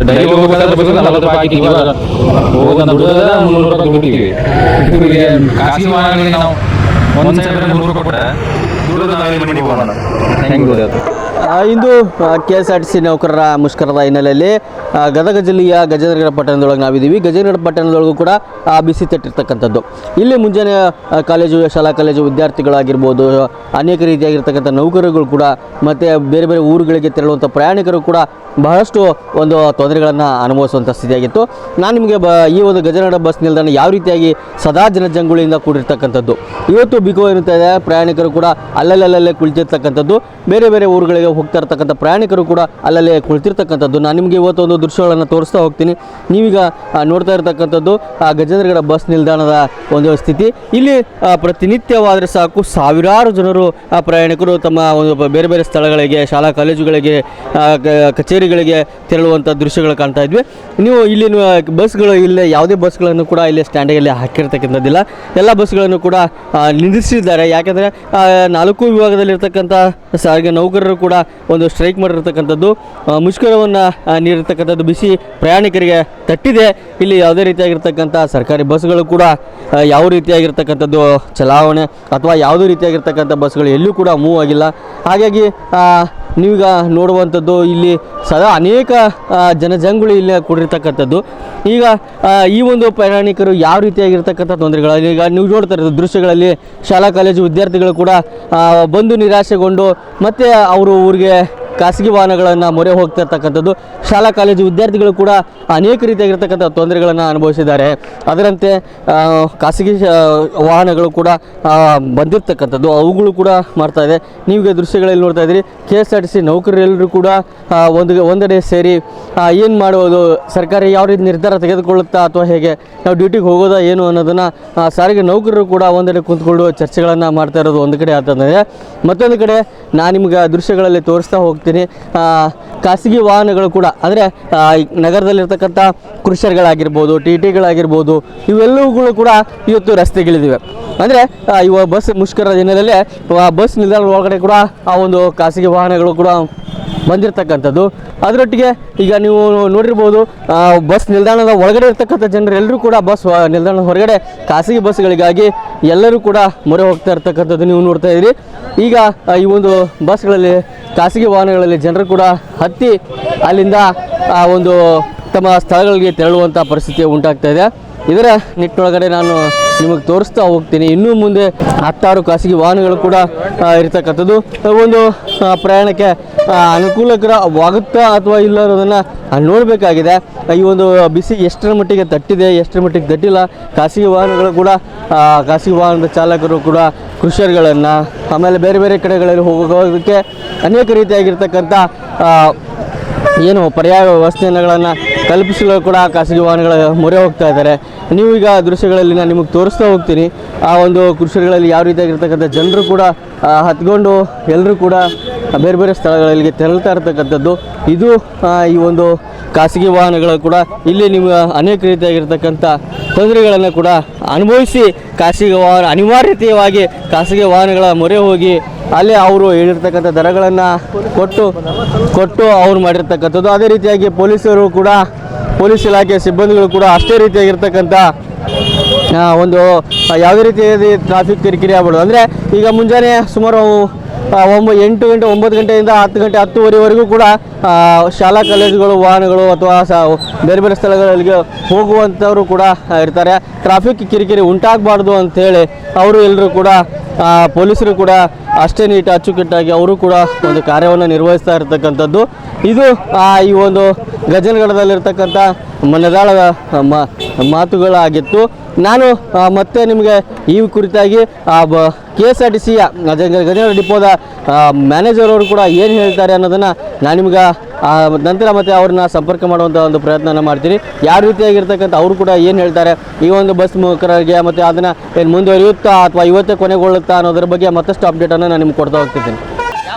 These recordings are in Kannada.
ಡೈಲಿ ಹೋಗ್ಬೇಕಾದ್ರೆ ಬಸ್ 40 ರೂಪಾಯಿ ಹಾಕಿ ಇವಾಗ ಹೋಗೋದು ದುಡಿದ್ರೆ 300 ರೂಪಾಯಿ ದುಡಿತೀವಿ. ಖಾಸಗಿ ವಾಹನಗಳಿಗೆ ನಾವು 1,300 ರೂಪಾಯಿ ಕೊಟ್ಟರೆ ದುಡಿದ್ರೆ ನಾವು ಮನೆಗೆ ಹೋಗೋಣ ಹೆಂಗೆ ದುಡಿಯೋದು? ಇಂದು KSRTC ನೌಕರರ ಮುಷ್ಕರದ ಹಿನ್ನೆಲೆಯಲ್ಲಿ ಗದಗ ಜಿಲ್ಲೆಯ ಗಜೇಂದ್ರಗಡ ಪಟ್ಟಣದೊಳಗೆ ನಾವಿದ್ದೀವಿ. ಗಜೇಂದ್ರಗಡ ಪಟ್ಟಣದೊಳಗೂ ಕೂಡ ಬಿಸಿ ತಟ್ಟಿರ್ತಕ್ಕಂಥದ್ದು. ಇಲ್ಲಿ ಮುಂಜಾನೆ ಕಾಲೇಜು, ಶಾಲಾ ಕಾಲೇಜು ವಿದ್ಯಾರ್ಥಿಗಳಾಗಿರ್ಬೋದು, ಅನೇಕ ರೀತಿಯಾಗಿರ್ತಕ್ಕಂಥ ನೌಕರರುಗಳು ಕೂಡ ಮತ್ತು ಬೇರೆ ಬೇರೆ ಊರುಗಳಿಗೆ ತೆರಳುವಂಥ ಪ್ರಯಾಣಿಕರು ಕೂಡ ಬಹಳಷ್ಟು ಒಂದು ತೊಂದರೆಗಳನ್ನು ಅನುಭವಿಸುವಂಥ ಸ್ಥಿತಿಯಾಗಿತ್ತು. ನಾನು ನಿಮಗೆ ಈ ಒಂದು ಗಜೇಂದ್ರಗಡ ಬಸ್ ನಿಲ್ದಾಣ ಯಾವ ರೀತಿಯಾಗಿ ಸದಾ ಜನಜಂಗುಳಿಯಿಂದ ಕೂಡಿರ್ತಕ್ಕಂಥದ್ದು, ಇವತ್ತು ಬಿಕೋ ಇರುತ್ತಾ ಇದೆ, ಪ್ರಯಾಣಿಕರು ಕೂಡ ಅಲ್ಲಲ್ಲೇ ಕುಳಿತಿರ್ತಕ್ಕಂಥದ್ದು, ಬೇರೆ ಬೇರೆ ಊರುಗಳಿಗೆ ಹೋಗ್ತಾ ಇರ್ತಕ್ಕಂಥ ಪ್ರಯಾಣಿಕರು ಕೂಡ ಅಲ್ಲಲ್ಲೇ ಕುಳಿತಿರ್ತಕ್ಕಂಥದ್ದು. ನಾನು ನಿಮಗೆ ಇವತ್ತು ಒಂದು ದೃಶ್ಯಗಳನ್ನು ತೋರಿಸ್ತಾ ಹೋಗ್ತೀನಿ. ನೀವೀಗ ನೋಡ್ತಾ ಇರ್ತಕ್ಕಂಥದ್ದು ಗಜೇಂದ್ರಗಡ ಬಸ್ ನಿಲ್ದಾಣದ ಒಂದು ಸ್ಥಿತಿ. ಇಲ್ಲಿ ಪ್ರತಿನಿತ್ಯವಾದರೆ ಸಾಕು ಸಾವಿರಾರು ಜನರು ಪ್ರಯಾಣಿಕರು ತಮ್ಮ ಒಂದು ಬೇರೆ ಬೇರೆ ಸ್ಥಳಗಳಿಗೆ, ಶಾಲಾ ಕಾಲೇಜುಗಳಿಗೆ, ಕಚೇರಿಗಳಿಗೆ ತೆರಳುವಂಥ ದೃಶ್ಯಗಳು ಕಾಣ್ತಾ ಇದ್ವಿ. ನೀವು ಇಲ್ಲಿ ಬಸ್ಗಳು ಇಲ್ಲೇ ಯಾವುದೇ ಬಸ್ಗಳನ್ನು ಕೂಡ ಇಲ್ಲಿ ಸ್ಟ್ಯಾಂಡಿಗೆ ಹಾಕಿರ್ತಕ್ಕಂಥದ್ದಿಲ್ಲ. ಎಲ್ಲ ಬಸ್ಗಳನ್ನು ಕೂಡ ನಿಲ್ಲಿಸಿದ್ದಾರೆ. ಯಾಕೆಂದರೆ 4 ವಿಭಾಗದಲ್ಲಿರ್ತಕ್ಕಂಥ ಸಾರಿಗೆ ನೌಕರರು ಕೂಡ ಒಂದು ಸ್ಟ್ರೈಕ್ ಮಾಡಿರ್ತಕ್ಕಂಥದ್ದು, ಮುಷ್ಕರವನ್ನು ನೀಡಿರ್ತಕ್ಕಂಥದ್ದು ಬಿಸಿ ಪ್ರಯಾಣಿಕರಿಗೆ ತಟ್ಟಿದೆ. ಇಲ್ಲಿ ಯಾವುದೇ ರೀತಿಯಾಗಿರ್ತಕ್ಕಂಥ ಸರ್ಕಾರಿ ಬಸ್ಗಳು ಕೂಡ ಯಾವ ರೀತಿಯಾಗಿರ್ತಕ್ಕಂಥದ್ದು ಚಲಾವಣೆ ಅಥವಾ ಯಾವುದೇ ರೀತಿಯಾಗಿರ್ತಕ್ಕಂಥ ಬಸ್ಗಳು ಎಲ್ಲೂ ಕೂಡ ಮೂವ್ ಆಗಿಲ್ಲ. ಹಾಗಾಗಿ ನೀವೀಗ ನೋಡುವಂಥದ್ದು ಇಲ್ಲಿ ಸದಾ ಅನೇಕ ಜನಜಂಗುಳಿ ಇಲ್ಲಿ ಕೂಡಿರ್ತಕ್ಕಂಥದ್ದು. ಈಗ ಈ ಒಂದು ಪ್ರಯಾಣಿಕರು ಯಾವ ರೀತಿಯಾಗಿರ್ತಕ್ಕಂಥ ತೊಂದರೆಗಳು, ಈಗ ನೀವು ನೋಡ್ತಾ ಇರೋದು ದೃಶ್ಯಗಳಲ್ಲಿ ಶಾಲಾ ಕಾಲೇಜು ವಿದ್ಯಾರ್ಥಿಗಳು ಕೂಡ ಬಂದು ನಿರಾಶೆಗೊಂಡು ಮತ್ತು ಅವರು ಊರಿಗೆ ಖಾಸಗಿ ವಾಹನಗಳನ್ನು ಮೊರೆ ಹೋಗ್ತಾ ಇರ್ತಕ್ಕಂಥದ್ದು. ಶಾಲಾ ಕಾಲೇಜು ವಿದ್ಯಾರ್ಥಿಗಳು ಕೂಡ ಅನೇಕ ರೀತಿಯಾಗಿರ್ತಕ್ಕಂಥ ತೊಂದರೆಗಳನ್ನು ಅನುಭವಿಸಿದ್ದಾರೆ. ಅದರಂತೆ ಖಾಸಗಿ ವಾಹನಗಳು ಕೂಡ ಬಂದಿರತಕ್ಕಂಥದ್ದು, ಅವುಗಳು ಕೂಡ ಮಾಡ್ತಾ ಇದೆ. ನೀವೀಗ ದೃಶ್ಯಗಳಲ್ಲಿ ನೋಡ್ತಾ ಇದ್ದೀರಿ. KSRTC ನೌಕರರೆಲ್ಲರೂ ಕೂಡ ಒಂದೆಡೆ ಸೇರಿ ಏನು ಮಾಡುವುದು, ಸರ್ಕಾರ ಯಾವ ರೀತಿ ನಿರ್ಧಾರ ತೆಗೆದುಕೊಳ್ಳುತ್ತಾ ಅಥವಾ ಹೇಗೆ ನಾವು ಡ್ಯೂಟಿಗೆ ಹೋಗೋದಾ ಏನು ಅನ್ನೋದನ್ನು ಸಾರಿಗೆ ನೌಕರರು ಕೂಡ ಒಂದೆಡೆ ಕುಂತ್ಕೊಂಡು ಚರ್ಚೆಗಳನ್ನು ಮಾಡ್ತಾ ಇರೋದು ಒಂದು ಕಡೆ ಆಗ್ತದೆ. ಮತ್ತೊಂದು ಕಡೆ ನಾನು ನಿಮ್ಗೆ ದೃಶ್ಯಗಳಲ್ಲಿ ತೋರಿಸ್ತಾ ಹೋಗ್ತೀನಿ. ಖಾಸಗಿ ವಾಹನಗಳು ಕೂಡ ಅಂದರೆ ನಗರದಲ್ಲಿರ್ತಕ್ಕಂಥ ಕ್ರೂಷರ್ಗಳಾಗಿರ್ಬೋದು, TTಗಳಾಗಿರ್ಬೋದು, ಇವೆಲ್ಲವುಗಳು ಕೂಡ ಇವತ್ತು ರಸ್ತೆಗಿಳಿದಿವೆ. ಅಂದರೆ ಇವಾಗ ಬಸ್ ಮುಷ್ಕರದ ಹಿನ್ನೆಲೆಯಲ್ಲಿ ಬಸ್ ನಿಲ್ದಾಣದ ಒಳಗಡೆ ಕೂಡ ಆ ಒಂದು ಖಾಸಗಿ ವಾಹನಗಳು ಕೂಡ ಬಂದಿರತಕ್ಕಂಥದ್ದು. ಅದರೊಟ್ಟಿಗೆ ಈಗ ನೀವು ನೋಡಿರ್ಬೋದು, ಬಸ್ ನಿಲ್ದಾಣದ ಒಳಗಡೆ ಇರ್ತಕ್ಕಂಥ ಜನರೆಲ್ಲರೂ ಕೂಡ ಬಸ್ ನಿಲ್ದಾಣದ ಹೊರಗಡೆ ಖಾಸಗಿ ಬಸ್ಗಳಿಗಾಗಿ ಎಲ್ಲರೂ ಕೂಡ ಮೊರೆ ಹೋಗ್ತಾ ಇರ್ತಕ್ಕಂಥದ್ದು ನೀವು ನೋಡ್ತಾ ಇದ್ದೀರಿ. ಈಗ ಈ ಒಂದು ಬಸ್ಗಳಲ್ಲಿ, ಖಾಸಗಿ ವಾಹನಗಳಲ್ಲಿ ಜನರು ಕೂಡ ಹತ್ತಿ ಅಲ್ಲಿಂದ ಒಂದು ತಮ್ಮ ಸ್ಥಳಗಳಿಗೆ ತೆರಳುವಂಥ ಪರಿಸ್ಥಿತಿ ಉಂಟಾಗ್ತಾ ಇದೆ. ಇದರ ನಿಟ್ಟಿನೊಳಗಡೆ ನಾನು ನಿಮಗೆ ತೋರಿಸ್ತಾ ಹೋಗ್ತೀನಿ. ಇನ್ನೂ ಮುಂದೆ 10 ಖಾಸಗಿ ವಾಹನಗಳು ಕೂಡ ಇರ್ತಕ್ಕಂಥದ್ದು. ಒಂದು ಪ್ರಯಾಣಕ್ಕೆ ಅನುಕೂಲಕರವಾಗುತ್ತಾ ಅಥವಾ ಇಲ್ಲ ಅನ್ನೋದನ್ನು ನೋಡಬೇಕಾಗಿದೆ. ಈ ಒಂದು ಬಿಸಿ ಎಷ್ಟರ ಮಟ್ಟಿಗೆ ತಟ್ಟಿದೆ, ಎಷ್ಟರ ಮಟ್ಟಿಗೆ ತಟ್ಟಿಲ್ಲ. ಖಾಸಗಿ ವಾಹನಗಳು ಕೂಡ, ಖಾಸಗಿ ವಾಹನದ ಚಾಲಕರು ಕೂಡ ಕ್ರೂಷರ್ಗಳನ್ನು ಆಮೇಲೆ ಬೇರೆ ಬೇರೆ ಕಡೆಗಳಲ್ಲಿ ಹೋಗೋದಕ್ಕೆ ಅನೇಕ ರೀತಿಯಾಗಿರ್ತಕ್ಕಂಥ ಏನು ಪರ್ಯಾಯ ವ್ಯವಸ್ಥೆಗಳನ್ನು ಕಲ್ಪಿಸಲು ಕೂಡ ಖಾಸಗಿ ವಾಹನಗಳ ಮೊರೆ ಹೋಗ್ತಾ ಇದ್ದಾರೆ. ನೀವು ಈಗ ದೃಶ್ಯಗಳಲ್ಲಿ ನಾನು ನಿಮಗೆ ತೋರಿಸ್ತಾ ಹೋಗ್ತೀನಿ. ಆ ಒಂದು ಕೃಷಿಗಳಲ್ಲಿ ಯಾವ ರೀತಿಯಾಗಿರ್ತಕ್ಕಂಥ ಜನರು ಕೂಡ ಹತ್ಕೊಂಡು ಎಲ್ಲರೂ ಕೂಡ ಬೇರೆ ಬೇರೆ ಸ್ಥಳಗಳಿಗೆ ತೆರಳ್ತಾ ಇರ್ತಕ್ಕಂಥದ್ದು. ಇದು ಈ ಒಂದು ಖಾಸಗಿ ವಾಹನಗಳು ಕೂಡ ಇಲ್ಲಿ ನಿಮಗೆ ಅನೇಕ ರೀತಿಯಾಗಿರ್ತಕ್ಕಂಥ ತೊಂದರೆಗಳನ್ನು ಕೂಡ ಅನುಭವಿಸಿ ಖಾಸಗಿ ವಾಹನ ಅನಿವಾರ್ಯತೆಯಾಗಿ ಖಾಸಗಿ ವಾಹನಗಳ ಮೊರೆ ಹೋಗಿ ಅಲ್ಲೇ ಅವರು ಹೇಳಿರ್ತಕ್ಕಂಥ ದರಗಳನ್ನು ಕೊಟ್ಟು ಅವ್ರು ಮಾಡಿರ್ತಕ್ಕಂಥದ್ದು. ಅದೇ ರೀತಿಯಾಗಿ ಪೊಲೀಸರು ಕೂಡ, ಪೊಲೀಸ್ ಇಲಾಖೆ ಸಿಬ್ಬಂದಿಗಳು ಕೂಡ ಅಷ್ಟೇ ರೀತಿಯಾಗಿರ್ತಕ್ಕಂಥ ಒಂದು ಯಾವುದೇ ರೀತಿಯಾಗಿ ಟ್ರಾಫಿಕ್ ಕಿರಿಕಿರಿ ಆಗ್ಬೋದು. ಅಂದರೆ ಈಗ ಮುಂಜಾನೆ ಸುಮಾರು 8 ಗಂಟೆ 9 ಗಂಟೆಯಿಂದ 10 ಗಂಟೆ 10:30ವರೆಗೂ ಕೂಡ ಶಾಲಾ ಕಾಲೇಜುಗಳು ವಾಹನಗಳು ಅಥವಾ ಬೇರೆ ಬೇರೆ ಸ್ಥಳಗಳಿಗೆ ಹೋಗುವಂಥವರು ಕೂಡ ಇರ್ತಾರೆ. ಟ್ರಾಫಿಕ್ ಕಿರಿಕಿರಿ ಉಂಟಾಗಬಾರ್ದು ಅಂಥೇಳಿ ಅವರು ಎಲ್ಲರೂ ಕೂಡ, ಪೊಲೀಸರು ಕೂಡ ಅಷ್ಟೇ ಅಚ್ಚುಕಟ್ಟಾಗಿ ಅವರು ಕೂಡ ಒಂದು ಕಾರ್ಯವನ್ನು ನಿರ್ವಹಿಸ್ತಾ ಇರತಕ್ಕಂಥದ್ದು. ಇದು ಈ ಒಂದು ಗಜೇಂದ್ರಗಡದಲ್ಲಿರ್ತಕ್ಕಂಥ ಮನೆದಾಳದ ಮಾತುಗಳಾಗಿತ್ತು. ನಾನು ಮತ್ತೆ ನಿಮಗೆ ಈ ಕುರಿತಾಗಿ KSRTCಯ ಗಜೇಂದ್ರ ಡಿಪೋದ ಮ್ಯಾನೇಜರ್ ಅವರು ಕೂಡ ಏನು ಹೇಳ್ತಾರೆ ಅನ್ನೋದನ್ನು ನಾನು ನಿಮ್ಗೆ ನಂತರ ಮತ್ತೆ ಅವ್ರನ್ನ ಸಂಪರ್ಕ ಮಾಡುವಂಥ ಒಂದು ಪ್ರಯತ್ನ ಮಾಡ್ತೀನಿ. ಯಾವ ರೀತಿಯಾಗಿರ್ತಕ್ಕಂಥ ಅವರು ಕೂಡ ಏನು ಹೇಳ್ತಾರೆ ಈ ಒಂದು ಬಸ್ ಮುಖರಿಗೆ, ಮತ್ತು ಅದನ್ನು ಏನು ಮುಂದುವರಿಯುತ್ತಾ ಅಥವಾ ಇವತ್ತೇ ಕೊನೆಗೊಳ್ಳುತ್ತಾ ಅನ್ನೋದ್ರ ಬಗ್ಗೆ ಮತ್ತಷ್ಟು ಅಪ್ಡೇಟನ್ನು ನಾನು ನಿಮ್ಗೆ ಕೊಡ್ತಾ ಹೋಗ್ತಿದ್ದೀನಿ.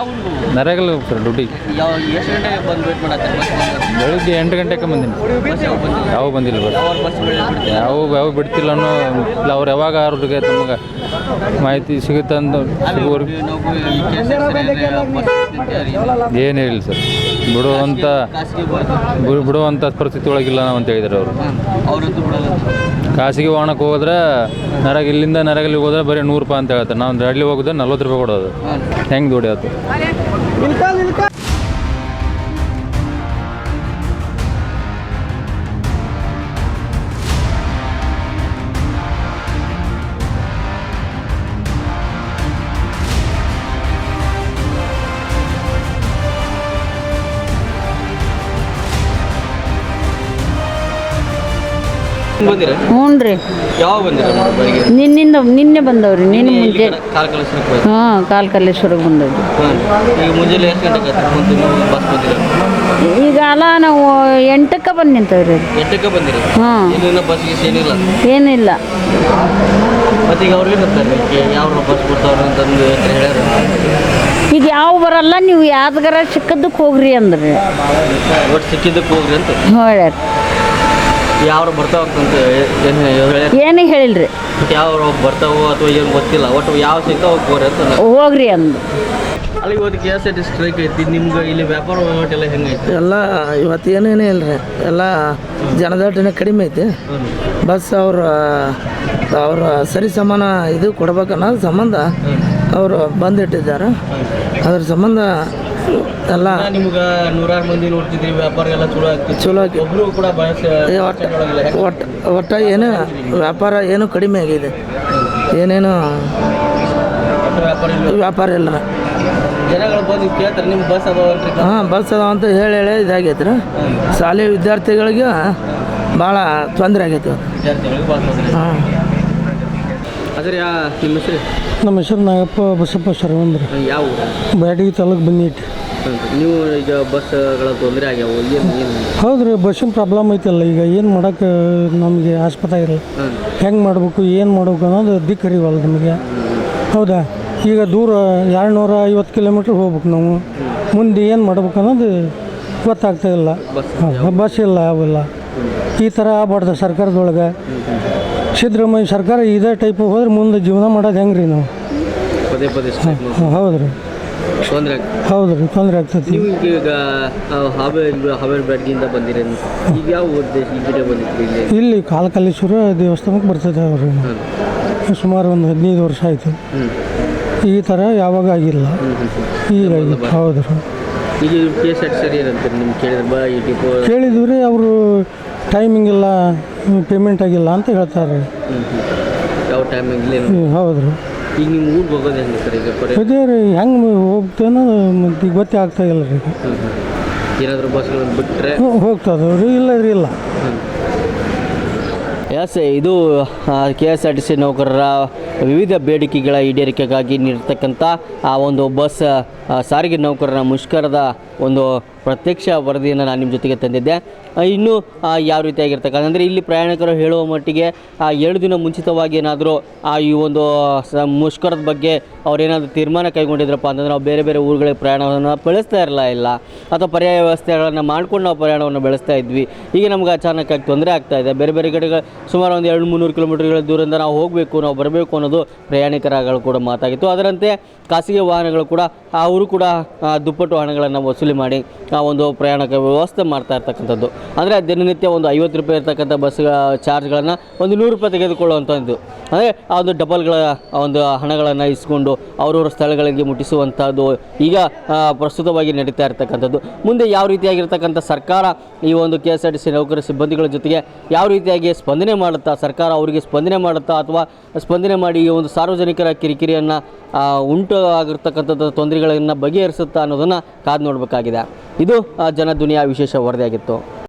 ನರೇಗಲ್ ಸರ್ ಡ್ಯೂಟಿ ಎಷ್ಟು ಗಂಟೆಗೆ ಬಂದು ವೇಟ್ ಮಾಡತ್ತೀರಿ? ಬೆಳಿಗ್ಗೆ 8 ಗಂಟೆಗೆ ಬಂದೀನಿ. ಯಾವ ಬಂದಿಲ್ಲ ಬಸ್ ಯಾವ ಬಿಡ್ತಿಲ್ಲ ಅನ್ನೋ ಇಲ್ಲ. ಅವ್ರು ಯಾವಾಗ ಅವ್ರಿಗೆ ತಮಗೆ ಮಾಹಿತಿ ಸಿಗುತ್ತಂದು ಸಿಗುವವರೆಗೆ ಏನೇ ಇಲ್ಲ ಸರ್. ಬಿಡುವಂಥ ಪರಿಸ್ಥಿತಿ ಒಳಗಿಲ್ಲ ನಾವು ಅಂತ ಹೇಳಿದ್ರು ಅವರು. ಖಾಸಗಿ ವಾಹನಕ್ಕೆ ಹೋದ್ರೆ ಇಲ್ಲಿಂದ ನರಗಲ್ಲಿ ಹೋದ್ರೆ ಬರೀ 100 ರೂಪಾಯಿ ಅಂತ ಹೇಳ್ತಾರೆ. ನಾವು ಗಾಡಿ ಹೋಗಿದ್ರೆ 40 ರೂಪಾಯಿ ಕೊಡೋದು. ಹೆಂಗೆ ದುಡಿಯೋದು? ಬಂದಿರ? ಹ್ಞೂ ರೀ. ಯಾವಾಗ ಬಂದಿರ? ನಿನ್ನೆ ಬಂದವ್ರಿ. ನಿನ್ನೆ ಮುಂಜೆ ಹಾಂ ಕಾಲ್ಕಲ್ಲೇಶ್ವರಕ್ಕೆ ಬಂದವ್ರಿ. ಈಗ ಮುಂಜಾನೆ ಎಷ್ಟು ಗಂಟೆಗೆ ಬಸ್ ಬಂದಿರ? ಈಗ ಅಲ್ಲ ನಾವು 8ಕ್ಕೆ ಬಂದು ನಿಂತವ್ರಿ. 8ಕ್ಕೆ ಬಂದಿರಿ? ಹಾಂ. ಇನ್ನು ಬಸ್ಗೆ ಏನಿಲ್ಲ? ಏನಿಲ್ಲ. ಮತ್ತೆ ಈಗ ಅವ್ರು ಏನಂತಾರೆ? ಯಾವ ಬಸ್ ಬರ್ತಾವ್ರ ಅಂತಂದು ಹೇಳ್ಯಾರ? ಈಗ ಯಾವ ಬರಲ್ಲ, ನೀವು ಯಾವ್ದಾರ ಸಿಕ್ಕದಕ್ಕೆ ಹೋಗ್ರಿ ಅಂದ್ರಿ. ಒಟ್ಟು ಸಿಕ್ಕಿದ್ದಕ್ಕೆ ಹೋಗ್ರಿ ಅಂತ ಹೇಳ್ಯಾರ. ಯಾವ ಬರ್ತಾವಂತ ಏನು ಹೇಳಿಲ್ರಿ. ಯಾವ ಬರ್ತಾವೋ ಅಥವಾ ಏನು ಗೊತ್ತಿಲ್ಲ, ಒಟ್ಟು ಯಾವ ಸಿಗ್ತಾವ ಹೋಗ್ರಿ ಅಂತ ಹೋಗ್ರಿ ಅಂದು. ಅಲ್ಲಿ ಇವತ್ತು KSRTC ಸ್ಟ್ರೈಕ್ ಐತಿ. ನಿಮ್ಗೆ ಇಲ್ಲಿ ವ್ಯಾಪಾರ ವಹಿವಾಟು ಎಲ್ಲ ಹೆಂಗೈತಿ? ಎಲ್ಲ ಇವತ್ತು ಏನೇನೇ ಇಲ್ಲ ರೀ. ಎಲ್ಲ ಜನದಟ್ಟಣೆ ಕಡಿಮೆ ಐತಿ. ಬಸ್ ಅವ್ರ ಸರಿ ಸಮಾನ ಇದು ಕೊಡ್ಬೇಕನ್ನೋದು ಸಂಬಂಧ ಅವರು ಬಂದಿಟ್ಟಿದ್ದಾರೆ. ಅದ್ರ ಸಂಬಂಧ ಎಲ್ಲ ನಿಮ್ಗೆ 100 ಮಂದಿ ನೋಡ್ತಿದ್ರಿ, ವ್ಯಾಪಾರ ಎಲ್ಲ ಚಲೋ ಆಗ್ತದೆ. ಚಲೋ ಆಗಿ ಒಬ್ಬರು ಕೂಡ ಒಟ್ಟು ಏನು ವ್ಯಾಪಾರ ಏನು ಕಡಿಮೆ ಆಗಿದೆ. ಏನೇನು ವ್ಯಾಪಾರ ಇಲ್ಲ. ಜನಗಳು ಬಂದು ಕೇಳ್ತಾರೆ ನಿಮ್ಮ ಬಸ್ ಅದಾವಲ್ರಿ? ಹಾಂ, ಬಸ್ ಅದಾವ ಅಂತ ಹೇಳಿ ಇದಾಗೈತೆ ರೀ. ಶಾಲೆ ವಿದ್ಯಾರ್ಥಿಗಳಿಗೆ ಭಾಳ ತೊಂದರೆ ಆಗೈತೆ. ಹಾಂ. ಅದ್ರ ನಿಮ್ಮ ಹೆಸರು? ನಮ್ಮ ಹೆಸರು ನಾಗಪ್ಪ ಬಸಪ್ಪ ಶರವಂದ್ರ. ಯಾವ ಬ್ಯಾಡಗಿ ತಾಲೂಕು ಬಂದಿಟ್ಟು. ನೀವು ಈಗ ಬಸ್ಗಳ ತೊಂದರೆ ಆಗ್ಯಾವ? ಹೌದು ರೀ, ಬಸ್ಸಿನ ಪ್ರಾಬ್ಲಮ್ ಐತಲ್ಲ. ಈಗ ಏನು ಮಾಡೋಕ್ಕೆ ನಮಗೆ ಆಸ್ಪತ್ರೆ ಇಲ್ಲ. ಹೆಂಗೆ ಮಾಡಬೇಕು ಏನು ಮಾಡ್ಬೇಕು ಅನ್ನೋದು ದಿಕ್ಕರಿವಲ್ಲ ನಮಗೆ. ಹೌದಾ? ಈಗ ದೂರ 250 ಕಿಲೋಮೀಟ್ರ್ ಹೋಗ್ಬೇಕು ನಾವು. ಮುಂದೆ ಏನು ಮಾಡ್ಬೇಕು ಅನ್ನೋದು ಗೊತ್ತಾಗ್ತಾಯಿಲ್ಲ. ಬಸ್ ಇಲ್ಲ, ಅವೆಲ್ಲ ಈ ಥರ ಆಗ್ಬಾರ್ದು ಸರ್ಕಾರದೊಳಗೆ. ಸಿದ್ದರಾಮಯ್ಯ ಸರ್ಕಾರ ಇದೇ ಟೈಪ್ ಹೋದ್ರೆ ಮುಂದೆ ಜೀವನ ಮಾಡೋದು ಹೆಂಗೆ ರೀ ನಾವು? ಹೌದು ರೀ, ಹೌದು ರೀ, ತೊಂದರೆ ಆಗ್ತೈತಿ. ನೀವು ಈಗ ಹಾವೇರಿ ಬ್ಯಾಡ್ಗಿಂದ ಬಂದಿರಿ. ಈಗ ಯಾವ ಉದ್ದೇಶ ಈ ಕಡೆ ಬಂದಿದ್ರಿ? ಇಲ್ಲಿ ಕಾಲ್ಕಲ್ಲೇಶ್ವರ ದೇವಸ್ಥಾನಕ್ಕೆ ಬರ್ತದೆ ಅವ್ರಿ. ಸುಮಾರು ಒಂದು 15 ವರ್ಷ ಆಯಿತು. ಈ ಥರ ಯಾವಾಗ ಆಗಿಲ್ಲ, ಈಗ ಹೌದು ರೀ. ಈಗ KSRTC ಸರಿ ಏನಂತಾರೆ? ನಿಮ್ಗೆ ಕೇಳಿದ್ವಿ ರೀ. ಅವರು ಟೈಮಿಂಗ್ ಇಲ್ಲ, ಪೇಮೆಂಟ್ ಆಗಿಲ್ಲ ಅಂತ ಹೇಳ್ತಾರೆ. ಯಾವ ಟೈಮಿಂಗ್ ಇಲ್ಲ? ಹೌದು ರೀ. ಈಗ ನಿಮ್ಮ ಊರಿಗೆ ಹೋಗೋದು ಹೆಂಗೆ ಸರ್? ಈಗ ಅದೇ ರೀ, ಹೆಂಗೆ ಹೋಗ್ತೇನೋ ಈಗ ಗೊತ್ತೇ ಆಗ್ತಾಯಿಲ್ಲ ರೀ. ಏನಾದರೂ ಬಸ್ಗಳನ್ನು ಬಿಟ್ಟರೆ ಹೋಗ್ತದವ್ರಿ, ಇಲ್ಲ ರೀ ಇಲ್ಲ. ಎಸ್, ಇದು KSRTC ನೌಕರರ ವಿವಿಧ ಬೇಡಿಕೆಗಳ ಈಡೇರಿಕೆಗಾಗಿ ನೀಡಿರ್ತಕ್ಕಂಥ ಆ ಒಂದು ಬಸ್ ಸಾರಿಗೆ ನೌಕರರ ಮುಷ್ಕರದ ಒಂದು ಪ್ರತ್ಯಕ್ಷ ವರದಿಯನ್ನು ನಾನು ನಿಮ್ಮ ಜೊತೆಗೆ ತಂದಿದ್ದೆ. ಇನ್ನೂ ಯಾವ ರೀತಿಯಾಗಿರ್ತಕ್ಕಂಥ ಅಂದರೆ ಇಲ್ಲಿ ಪ್ರಯಾಣಿಕರು ಹೇಳುವ ಮಟ್ಟಿಗೆ 2 ದಿನ ಮುಂಚಿತವಾಗಿ ಏನಾದರೂ ಈ ಒಂದು ಮುಷ್ಕರದ ಬಗ್ಗೆ ಅವರೇನಾದರೂ ತೀರ್ಮಾನ ಕೈಗೊಂಡಿದ್ರಪ್ಪ ಅಂತಂದರೆ ನಾವು ಬೇರೆ ಬೇರೆ ಊರುಗಳಿಗೆ ಪ್ರಯಾಣವನ್ನು ಬೆಳೆಸ್ತಾ ಇಲ್ಲ ಅಥವಾ ಪರ್ಯಾಯ ವ್ಯವಸ್ಥೆಗಳನ್ನು ಮಾಡ್ಕೊಂಡು ನಾವು ಪ್ರಯಾಣವನ್ನು ಬೆಳೆಸ್ತಾ ಇದ್ವಿ. ಈಗ ನಮ್ಗೆ ಅಚಾನಕ್ಕಾಗಿ ತೊಂದರೆ ಆಗ್ತಾಯಿದೆ. ಬೇರೆ ಬೇರೆ ಕಡೆಗೆ ಸುಮಾರು ಒಂದು 200-300 ಕಿಲೋಮೀಟರ್ಗಳ ದೂರದಿಂದ ನಾವು ಹೋಗಬೇಕು, ನಾವು ಬರಬೇಕು ಅನ್ನೋದು ಪ್ರಯಾಣಿಕರುಗಳು ಕೂಡ ಮಾತಾಗಿತ್ತು. ಅದರಂತೆ ಖಾಸಗಿ ವಾಹನಗಳು ಕೂಡ ಅವರು ಕೂಡ ದುಪ್ಪಟ್ಟು ಹಣಗಳನ್ನು ವಸೂಲಿ ಮಾಡಿ ಆ ಒಂದು ಪ್ರಯಾಣಕ್ಕೆ ವ್ಯವಸ್ಥೆ ಮಾಡ್ತಾ ಇರ್ತಕ್ಕಂಥದ್ದು. ಅಂದರೆ ದಿನನಿತ್ಯ ಒಂದು 50 ರೂಪಾಯಿ ಇರ್ತಕ್ಕಂಥ ಬಸ್ ಚಾರ್ಜ್ಗಳನ್ನು ಒಂದು 100 ರೂಪಾಯಿ ತೆಗೆದುಕೊಳ್ಳುವಂಥದ್ದು. ಅಂದರೆ ಆ ಒಂದು ಡಬಲ್ಗಳ ಒಂದು ಹಣಗಳನ್ನು ಇಸ್ಕೊಂಡು ಅವರವರ ಸ್ಥಳಗಳಿಗೆ ಮುಟ್ಟಿಸುವಂಥದ್ದು ಈಗ ಪ್ರಸ್ತುತವಾಗಿ ನಡೀತಾ ಇರ್ತಕ್ಕಂಥದ್ದು. ಮುಂದೆ ಯಾವ ರೀತಿಯಾಗಿರ್ತಕ್ಕಂಥ ಸರ್ಕಾರ ಈ ಒಂದು KSRTC ನೌಕರ ಸಿಬ್ಬಂದಿಗಳ ಜೊತೆಗೆ ಯಾವ ರೀತಿಯಾಗಿ ಸ್ಪಂದನೆ ಮಾಡುತ್ತಾ, ಸರ್ಕಾರ ಅವರಿಗೆ ಸ್ಪಂದನೆ ಮಾಡುತ್ತಾ ಅಥವಾ ಸ್ಪಂದನೆ ಮಾಡಿ ಈ ಒಂದು ಸಾರ್ವಜನಿಕರ ಕಿರಿಕಿರಿಯನ್ನು ಉಂಟು ಆಗಿರ್ತಕ್ಕಂಥದ್ದು ತೊಂದರೆಗಳನ್ನು ಬಗೆಹರಿಸುತ್ತಾ ಅನ್ನೋದನ್ನು ಕಾದು ನೋಡಬೇಕಾಗಿದೆ. ಇದು ಜನಧ್ವನಿಯ ವಿಶೇಷ ವರದಿಯಾಗಿತ್ತು.